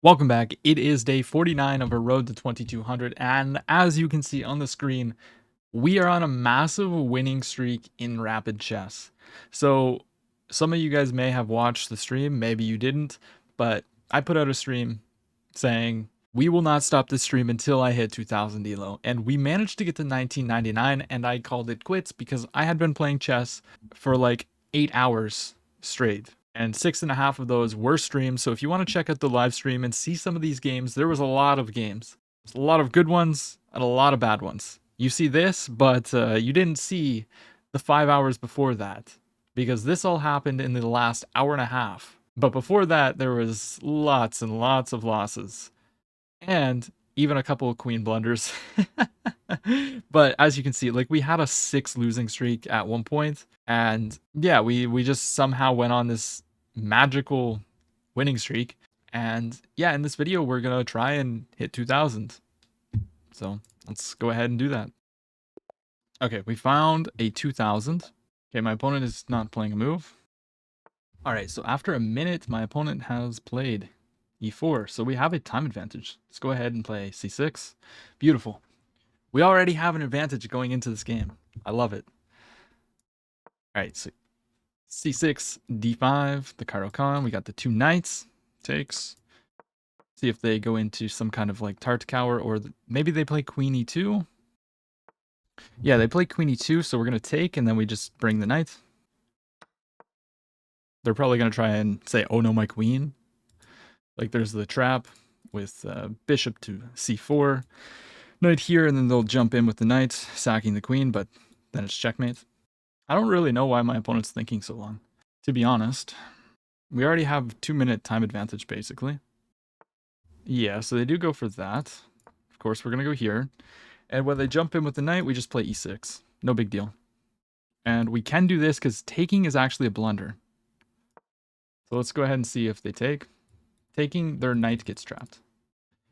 Welcome back. It is day 49 of our road to 2200, and as you can see on the screen, we are on a massive winning streak in rapid chess. So, some of you guys may have watched the stream, maybe you didn't, but I put out a stream saying, "We will not stop this stream until I hit 2000 elo." And we managed to get to 1999, and I called it quits because I had been playing chess for like 8 hours straight and 6.5 of those were streamed. So if you want to check out the live stream and see some of these games, there was a lot of games. There's a lot of good ones and a lot of bad ones. You see this, but you didn't see the 5 hours before that because this all happened in the last hour and a half. But before that, there was lots and lots of losses and even a couple of queen blunders. But as you can see, like we had a 6 losing streak at one point, and yeah, we just somehow went on this magical winning streak. And yeah, in this video we're gonna try and hit 2000. So let's go ahead and do that. Okay, we found a 2000. Okay, my opponent is not playing a move. All right, so after a minute, my opponent has played e4, so we have a time advantage. Let's go ahead and play c6. Beautiful. We already have an advantage going into this game. I love it. All right, so c6, d5, the Cairo Khan. We got the two knights. Takes. See if they go into some kind of like tart cower, or maybe they play queen e2. Yeah, they play queen e2, so we're going to take, and then we just bring the knight. They're probably going to try and say, oh no, my queen. Like there's the trap with bishop to c4, knight here, and then they'll jump in with the knight, sacking the queen, but then it's checkmate. I don't really know why my opponent's thinking so long, to be honest. We already have 2-minute time advantage, basically. Yeah, so they do go for that. Of course, we're going to go here. And when they jump in with the knight, we just play e6. No big deal. And we can do this because taking is actually a blunder. So let's go ahead and see if they take. Taking, their knight gets trapped.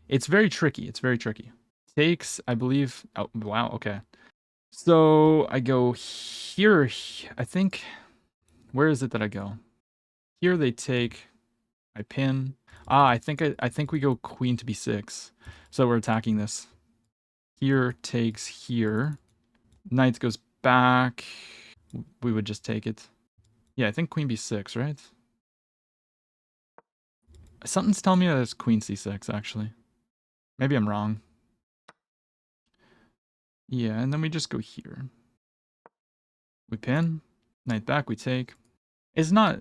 It's very tricky. It's very tricky. Takes, I believe. Oh, wow. Okay. So I go here. I think. Where is it that I go? Here they take. I pin. I think we go queen to b6. So we're attacking this. Here takes here. Knight goes back. We would just take it. Yeah, I think queen b6, right? Something's telling me that it's queen c6, actually. Maybe I'm wrong. Yeah, and then we just go here. We pin. Knight back, we take. It's not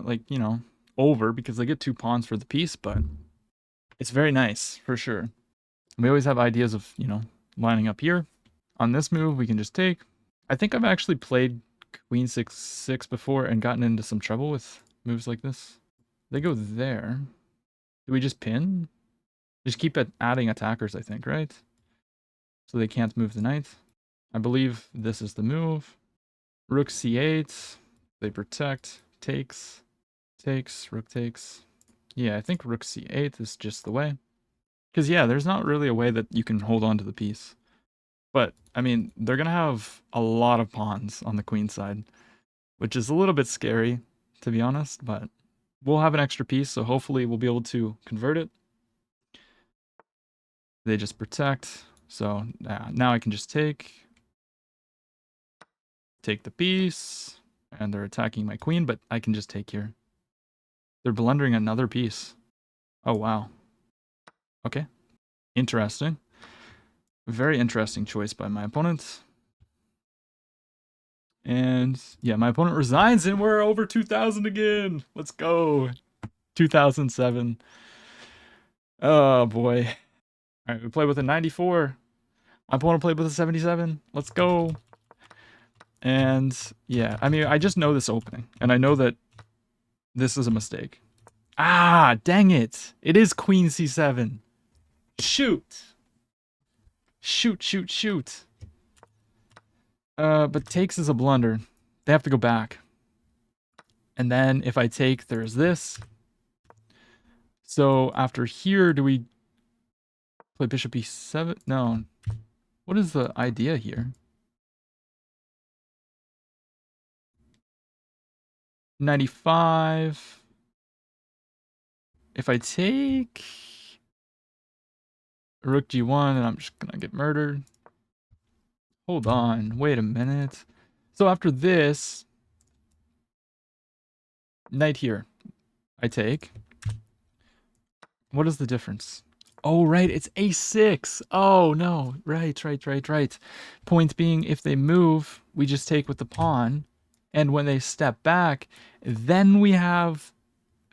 like, over because they get 2 pawns for the piece, but it's very nice, for sure. We always have ideas of, lining up here. On this move, we can just take. I think I've actually played queen 6-6 before and gotten into some trouble with moves like this. They go there. Do we just pin? Just keep adding attackers, I think, right? So they can't move the knight. I believe this is the move. Rook c8. They protect. Takes. Takes. Rook takes. Yeah, I think rook c8 is just the way. Because, yeah, there's not really a way that you can hold on to the piece. But, I mean, they're going to have a lot of pawns on the queen side, which is a little bit scary, to be honest. But we'll have an extra piece, so hopefully we'll be able to convert it. They just protect. So now I can just take the piece, and they're attacking my queen, but I can just take here. They're blundering another piece. Oh, wow. Okay. Interesting. Very interesting choice by my opponent. And yeah, my opponent resigns, and we're over 2000 again. Let's go. 2007. Oh, boy. All right, we play with a 94. My opponent played with a 77. Let's go. And yeah, I mean, I just know this opening, and I know that this is a mistake. Ah, dang it. It is queen c7. Shoot. Shoot, shoot, shoot. But takes is a blunder. They have to go back. And then if I take, there's this. So after here, do we play bishop e7? No. What is the idea here? 95. if I take rook g1 and I'm just gonna get murdered. Hold on, wait a minute. So after this, knight here, I take. What is the difference? Oh, right, it's a6. Oh, no. Right. Point being, if they move, we just take with the pawn. And when they step back, then we have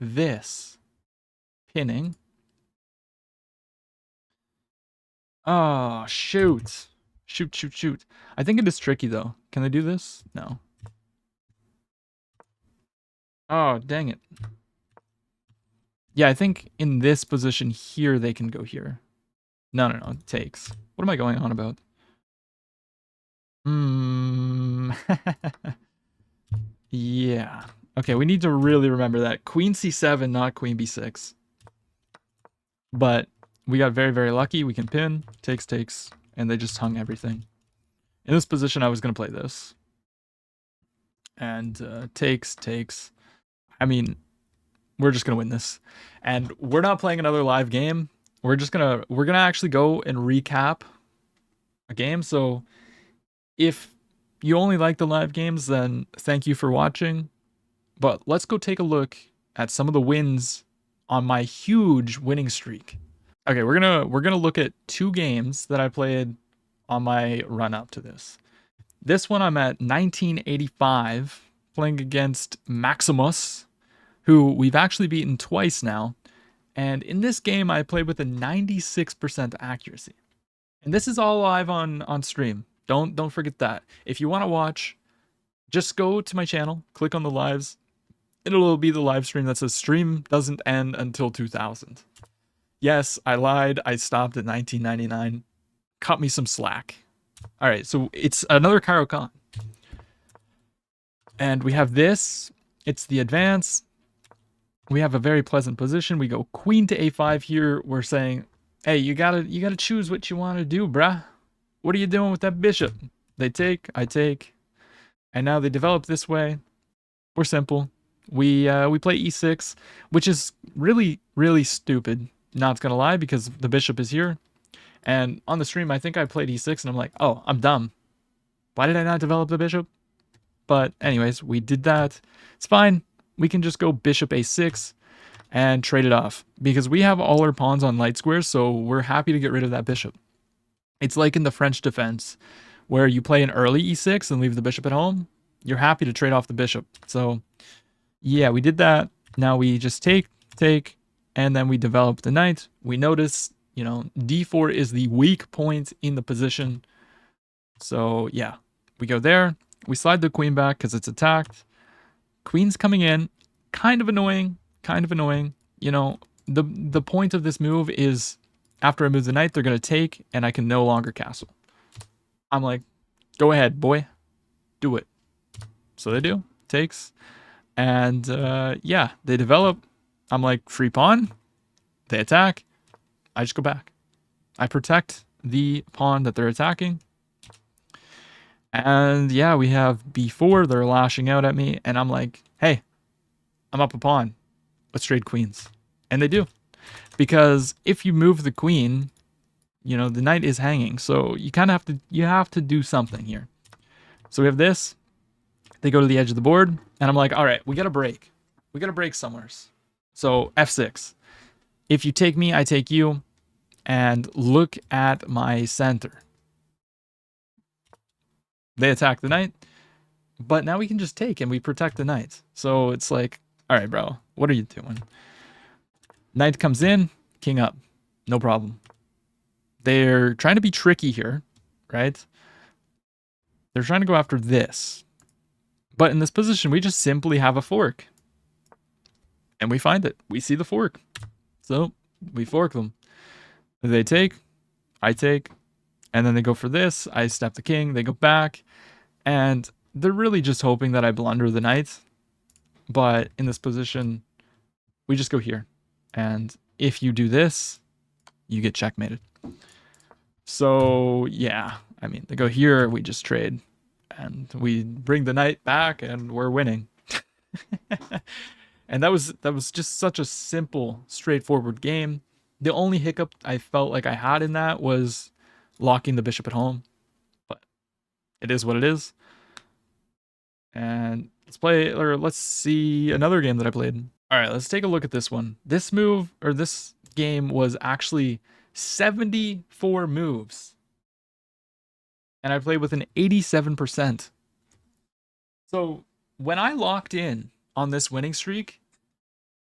this. Pinning. Oh, shoot. Shoot. I think it is tricky, though. Can they do this? No. Oh, dang it. Yeah, I think in this position here, they can go here. No, it takes. What am I going on about? Hmm. Yeah. Okay, we need to really remember that. Queen c7, not queen b6. But we got very, very lucky. We can pin, takes, and they just hung everything. In this position, I was going to play this. And takes. I mean, we're just going to win this. And we're not playing another live game. We're gonna actually go and recap a game. So if you only like the live games, then thank you for watching. But let's go take a look at some of the wins on my huge winning streak. Okay, we're gonna look at two games that I played on my run up to this. This one I'm at 1985, playing against Maximus, who we've actually beaten twice now. And in this game, I played with a 96% accuracy. And this is all live on stream. Don't forget that. If you want to watch, just go to my channel, click on the lives. It'll be the live stream that says stream doesn't end until 2000. Yes, I lied. I stopped at 1999. Cut me some slack. All right, so it's another Cairo Khan. And we have this. It's the advance. We have a very pleasant position. We go queen to a5 here. We're saying, hey, you gotta choose what you want to do, bruh. What are you doing with that bishop? They take, I take. And now they develop this way. We're simple. We play e6, which is really, really stupid. Not gonna lie, because the bishop is here. And on the stream, I think I played e6, and I'm like, oh, I'm dumb. Why did I not develop the bishop? But anyways, we did that. It's fine. We can just go bishop a6 and trade it off. Because we have all our pawns on light squares, so we're happy to get rid of that bishop. It's like in the French defense, where you play an early e6 and leave the bishop at home. You're happy to trade off the bishop. So, yeah, we did that. Now we just take, and then we develop the knight. We notice, d4 is the weak point in the position. So, yeah, we go there. We slide the queen back because it's attacked. Queen's coming in. Kind of annoying. The point of this move is after I move the knight, they're going to take, and I can no longer castle. I'm like, go ahead, boy. Do it. So they do. Takes. And yeah, they develop. I'm like, free pawn. They attack. I just go back. I protect the pawn that they're attacking. And yeah, we have b4. They're lashing out at me. And I'm like, hey, I'm up a pawn. Let's trade queens. And they do. Because if you move the queen, the knight is hanging. So you kind of have to do something here. So we have this. They go to the edge of the board. And I'm like, all right, we got to break. We got to break somewhere. So f6. If you take me, I take you. And look at my center. They attack the knight. But now we can just take and we protect the knight. So it's like, all right, bro, what are you doing? Knight comes in, king up. No problem. They're trying to be tricky here, right? They're trying to go after this. But in this position, we just simply have a fork. And we find it. We see the fork. So we fork them. They take, I take, and then they go for this. I step the king, they go back. And they're really just hoping that I blunder the knight. But in this position, we just go here. And if you do this, you get checkmated. So yeah, I mean, they go here, we just trade. And we bring the knight back and we're winning. And that was just such a simple, straightforward game. The only hiccup I felt like I had in that was locking the bishop at home, but it is what it is. And let's see another game that I played. All right, let's take a look at this one. This game was actually 74 moves, and I played with an 87%. So when I locked in on this winning streak,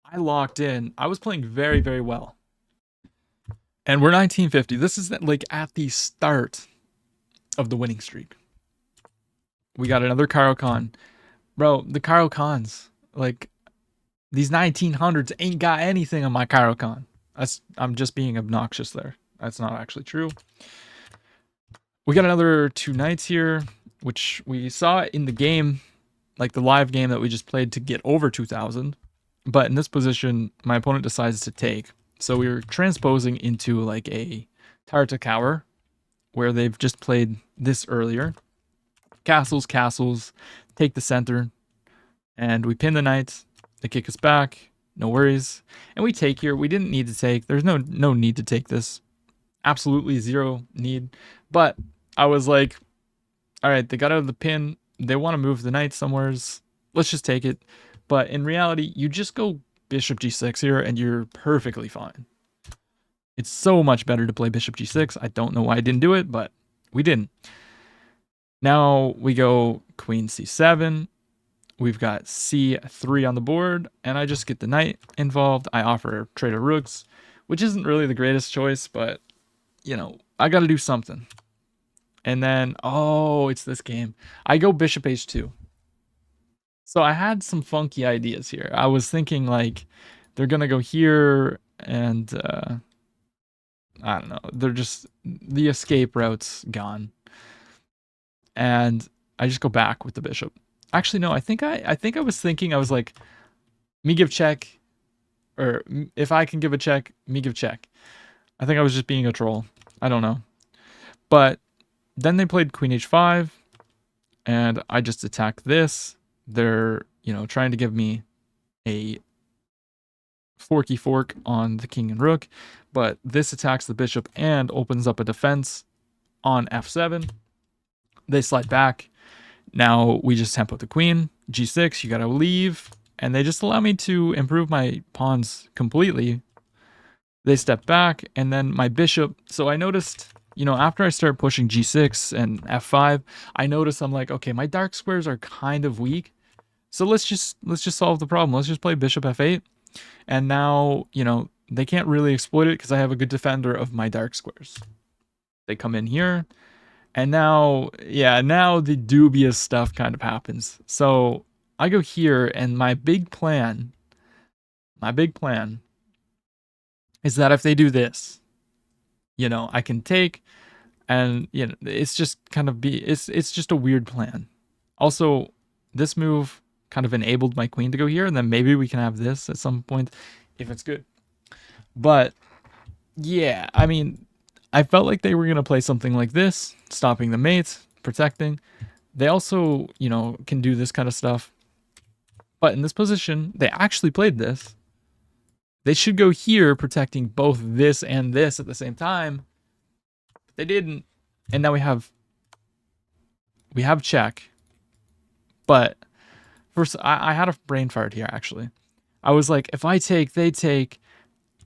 I locked in. I was playing very, very well. And we're 1950. This is like at the start of the winning streak. We got another Khan. Bro, the Khans, like these 1900s ain't got anything on my Khan. I'm just being obnoxious there. That's not actually true. We got another two knights here, which we saw in the game, like the live game that we just played to get over 2000. But in this position, my opponent decides to take. So we were transposing into like a tower to cower, where they've just played this earlier. Castles, castles, take the center, and we pin the knights. They kick us back, no worries. And we take here. We didn't need to take. There's no need to take this. Absolutely zero need. But I was like, all right, they got out of the pin. They want to move the knight somewheres. Let's just take it. But in reality, you just go bishop g6 here, and you're perfectly fine. It's so much better to play bishop g6. I don't know why I didn't do it, but we didn't. Now we go queen c7. We've got c3 on the board, and I just get the knight involved. I offer trade of rooks, which isn't really the greatest choice, but, you know, I got to do something. And then, oh, it's this game. I go bishop h2. So I had some funky ideas here. I was thinking, like, they're going to go here, and I don't know. They're just, the escape route's gone. And I just go back with the bishop. Actually, no, I think I was thinking, I was like, me give check, or if I can give a check, me give check. I think I was just being a troll. I don't know. But then they played queen h5, and I just attacked this. They're, you know, trying to give me a forky fork on the king and rook, but this attacks the bishop and opens up a defense on f7. They slide back. Now we just tempo the queen. g6, you gotta leave. And they just allow me to improve my pawns completely. They step back, and then my bishop. So I noticed, you know, after I start pushing g6 and f5, I notice I'm like, okay, my dark squares are kind of weak. So let's just solve the problem. Let's just play bishop f8. And now, you know, they can't really exploit it because I have a good defender of my dark squares. They come in here. And now, yeah, now the dubious stuff kind of happens. So I go here, and my big plan is that if they do this, you know, I can take, and, you know, it's just kind of it's just a weird plan. Also, this move kind of enabled my queen to go here, and then maybe we can have this at some point if it's good. But yeah, I mean, I felt like they were going to play something like this, stopping the mates, protecting. They also, you know, can do this kind of stuff. But in this position, they actually played this. They should go here, protecting both this and this at the same time. They didn't. And now we have check. But first, I had a brain fart here, actually. I was like, if I take, they take.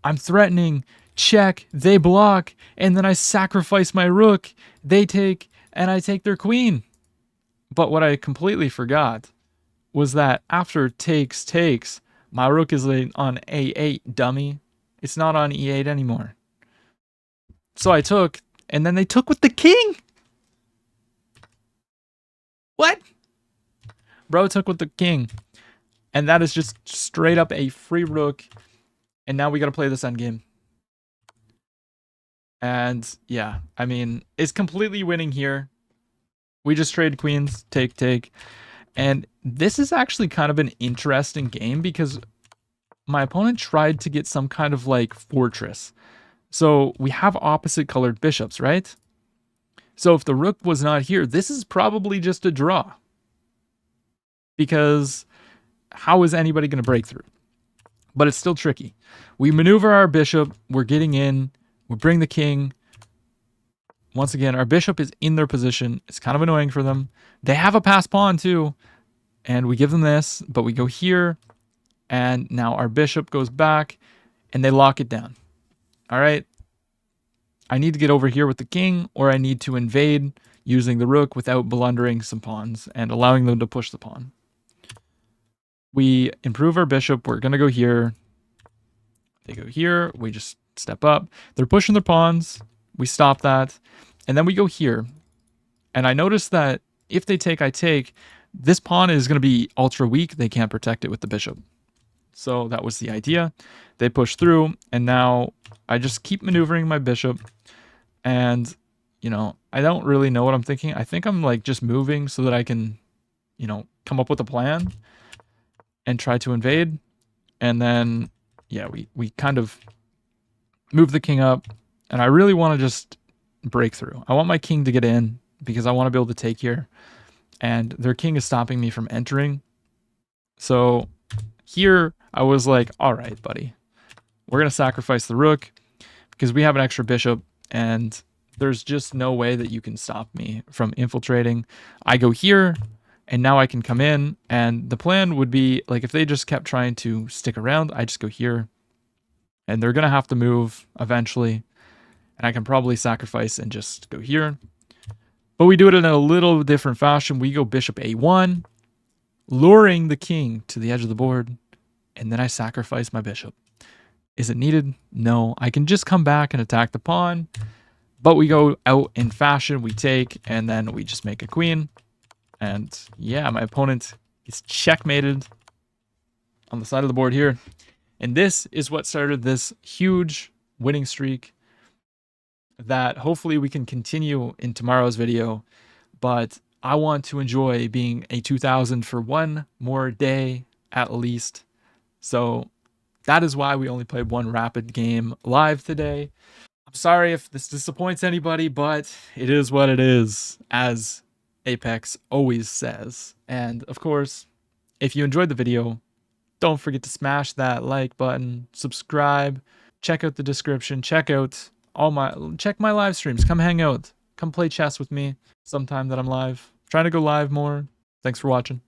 I'm threatening. Check, they block, and then I sacrifice my rook. They take, and I take their queen. But what I completely forgot was that after takes, my rook is on a8, dummy. It's not on e8 anymore. So I took, and then they took with the king. What? Bro took with the king. And that is just straight up a free rook. And now we got to play this endgame. And yeah, I mean, it's completely winning here. We just trade queens, take. And this is actually kind of an interesting game because my opponent tried to get some kind of like fortress. So we have opposite colored bishops, right? So if the rook was not here, this is probably just a draw. Because how is anybody going to break through? but it's still tricky. We maneuver our bishop. We're getting in. We bring the king. Once again, our bishop is in their position. It's kind of annoying for them. They have a pass pawn too, and we give them this, but we go here, and now our bishop goes back, and they lock it down. All right. I need to get over here with the king, or I need to invade using the rook without blundering some pawns and allowing them to push the pawn. We improve our bishop. We're going to go here. They go here. We just step up. They're pushing their pawns. We stop that. And then we go here. And I notice that if they take, I take, this pawn is going to be ultra weak. They can't protect it with the bishop. So that was the idea. They push through. And now I just keep maneuvering my bishop. And, you know, I don't really know what I'm thinking. I think I'm like just moving so that I can, you know, come up with a plan and try to invade. And then, yeah, we kind of move the king up. And I really want to just break through. I want my king to get in because I want to be able to take here. And their king is stopping me from entering. So here I was like, all right, buddy, we're going to sacrifice the rook because we have an extra bishop and there's just no way that you can stop me from infiltrating. I go here and now I can come in, and the plan would be like if they just kept trying to stick around, I just go here and they're going to have to move eventually, and I can probably sacrifice and just go here. But we do it in a little different fashion. We go bishop a1, luring the king to the edge of the board, and then I sacrifice my bishop. Is it needed? No. I can just come back and attack the pawn, but we go out in fashion. We take, and then we just make a queen. And yeah, my opponent is checkmated on the side of the board here. And this is what started this huge winning streak that hopefully we can continue in tomorrow's video. But I want to enjoy being a 2000 for one more day at least. So that is why we only played one rapid game live today. I'm sorry if this disappoints anybody, but it is what it is, as Apex always says. And of course, if you enjoyed the video, don't forget to smash that like button, subscribe, check out the description, check my live streams. Come hang out. Come play chess with me sometime that I'm live. I'm trying to go live more. Thanks for watching.